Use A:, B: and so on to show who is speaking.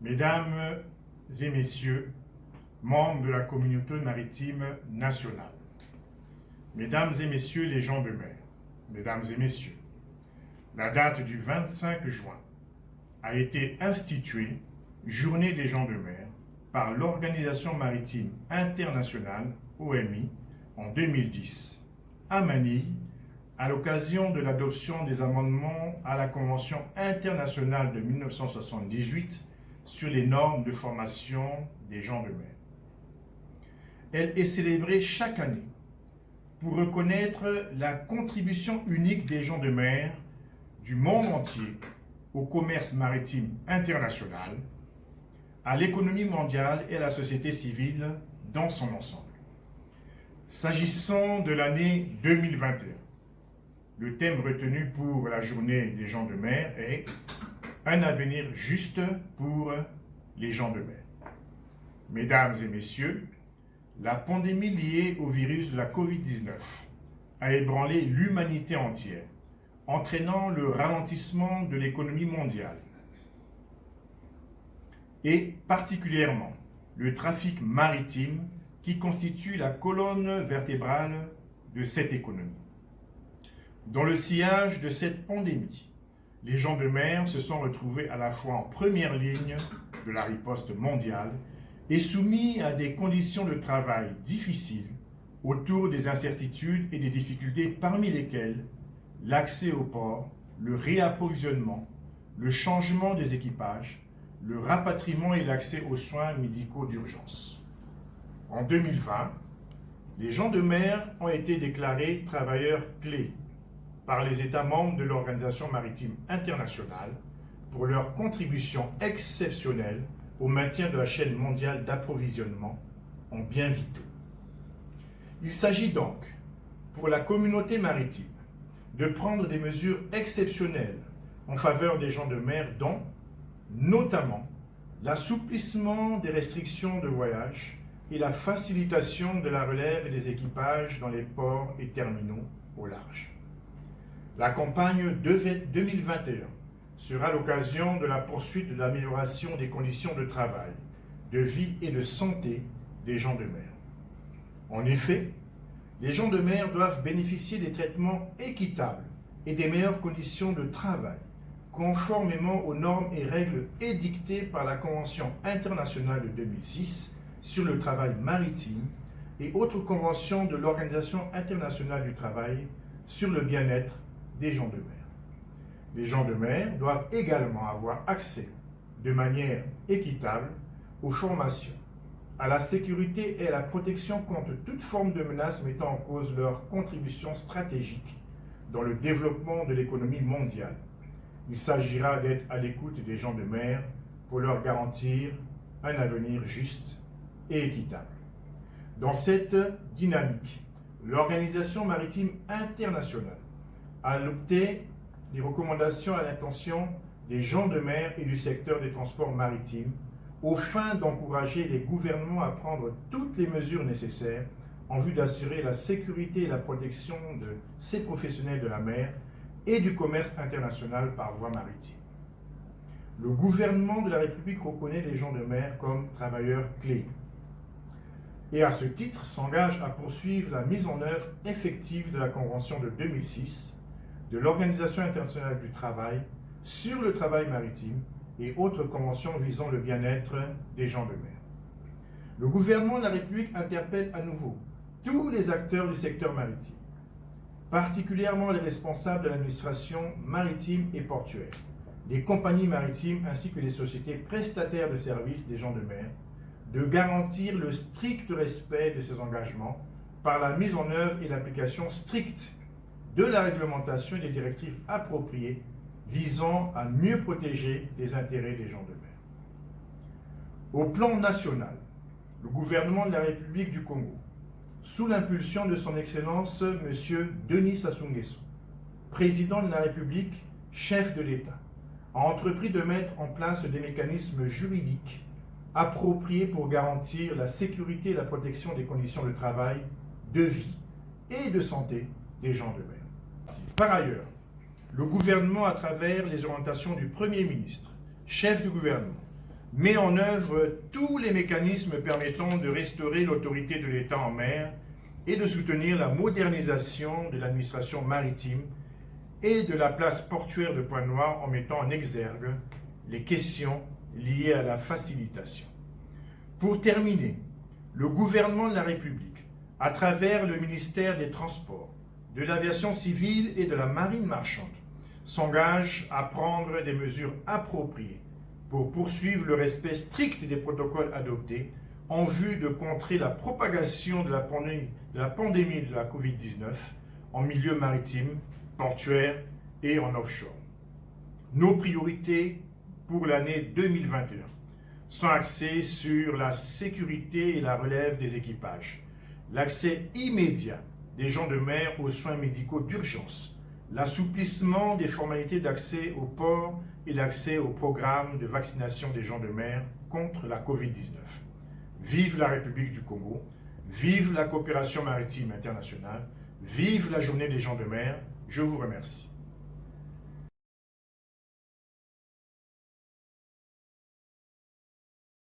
A: Mesdames et messieurs, membres de la communauté maritime nationale, mesdames et messieurs les gens de mer, mesdames et messieurs, la date du 25 juin a été instituée Journée des gens de mer par l'Organisation maritime internationale, OMI, en 2010, à Manille, à l'occasion de l'adoption des amendements à la Convention internationale de 1978 sur les normes de formation des gens de mer. Elle est célébrée chaque année pour reconnaître la contribution unique des gens de mer du monde entier au commerce maritime international, à l'économie mondiale et à la société civile dans son ensemble. S'agissant de l'année 2021, le thème retenu pour la journée des gens de mer est « Un avenir juste pour les gens de mer ». Mesdames et messieurs, la pandémie liée au virus de la COVID-19 a ébranlé l'humanité entière, entraînant le ralentissement de l'économie mondiale et particulièrement le trafic maritime qui constitue la colonne vertébrale de cette économie. Dans le sillage de cette pandémie, les gens de mer se sont retrouvés à la fois en première ligne de la riposte mondiale et soumis à des conditions de travail difficiles autour des incertitudes et des difficultés parmi lesquelles l'accès au port, le réapprovisionnement, le changement des équipages, le rapatriement et l'accès aux soins médicaux d'urgence. En 2020, les gens de mer ont été déclarés travailleurs clés par les États membres de l'Organisation maritime internationale pour leur contribution exceptionnelle au maintien de la chaîne mondiale d'approvisionnement en biens vitaux. Il s'agit donc, pour la communauté maritime, de prendre des mesures exceptionnelles en faveur des gens de mer dont, notamment, l'assouplissement des restrictions de voyage et la facilitation de la relève des équipages dans les ports et terminaux au large. La campagne 2021 sera l'occasion de la poursuite de l'amélioration des conditions de travail, de vie et de santé des gens de mer. En effet, les gens de mer doivent bénéficier des traitements équitables et des meilleures conditions de travail, conformément aux normes et règles édictées par la Convention internationale de 2006 sur le travail maritime et autres conventions de l'Organisation internationale du travail sur le bien-être des gens de mer. Les gens de mer doivent également avoir accès de manière équitable aux formations, à la sécurité et à la protection contre toute forme de menace mettant en cause leur contribution stratégique dans le développement de l'économie mondiale. Il s'agira d'être à l'écoute des gens de mer pour leur garantir un avenir juste et équitable. Dans cette dynamique, l'Organisation maritime internationale a adopté les recommandations à l'intention des gens de mer et du secteur des transports maritimes aux fins d'encourager les gouvernements à prendre toutes les mesures nécessaires en vue d'assurer la sécurité et la protection de ces professionnels de la mer et du commerce international par voie maritime. Le gouvernement de la République reconnaît les gens de mer comme travailleurs clés et à ce titre s'engage à poursuivre la mise en œuvre effective de la Convention de 2006 de l'Organisation internationale du travail sur le travail maritime et autres conventions visant le bien-être des gens de mer. Le gouvernement de la République interpelle à nouveau tous les acteurs du secteur maritime, particulièrement les responsables de l'administration maritime et portuaire, les compagnies maritimes ainsi que les sociétés prestataires de services des gens de mer, de garantir le strict respect de ces engagements par la mise en œuvre et l'application stricte de la réglementation et des directives appropriées visant à mieux protéger les intérêts des gens de mer. Au plan national, le gouvernement de la République du Congo, sous l'impulsion de son Excellence M. Denis Sassou Nguesso, président de la République, chef de l'État, a entrepris de mettre en place des mécanismes juridiques appropriés pour garantir la sécurité et la protection des conditions de travail, de vie et de santé des gens de mer. Par ailleurs, le gouvernement, à travers les orientations du Premier ministre, chef du gouvernement, met en œuvre tous les mécanismes permettant de restaurer l'autorité de l'État en mer et de soutenir la modernisation de l'administration maritime et de la place portuaire de Pointe-Noire en mettant en exergue les questions liées à la facilitation. Pour terminer, le gouvernement de la République, à travers le ministère des Transports, de l'Aviation civile et de la Marine marchande, s'engage à prendre des mesures appropriées pour poursuivre le respect strict des protocoles adoptés en vue de contrer la propagation de la pandémie de la COVID-19 en milieu maritime, portuaire et en offshore. Nos priorités pour l'année 2021 sont axées sur la sécurité et la relève des équipages, l'accès immédiat des gens de mer aux soins médicaux d'urgence, l'assouplissement des formalités d'accès au port et l'accès au programme de vaccination des gens de mer contre la COVID-19. Vive la République du Congo, vive la coopération maritime internationale, vive la journée des gens de mer, je vous remercie.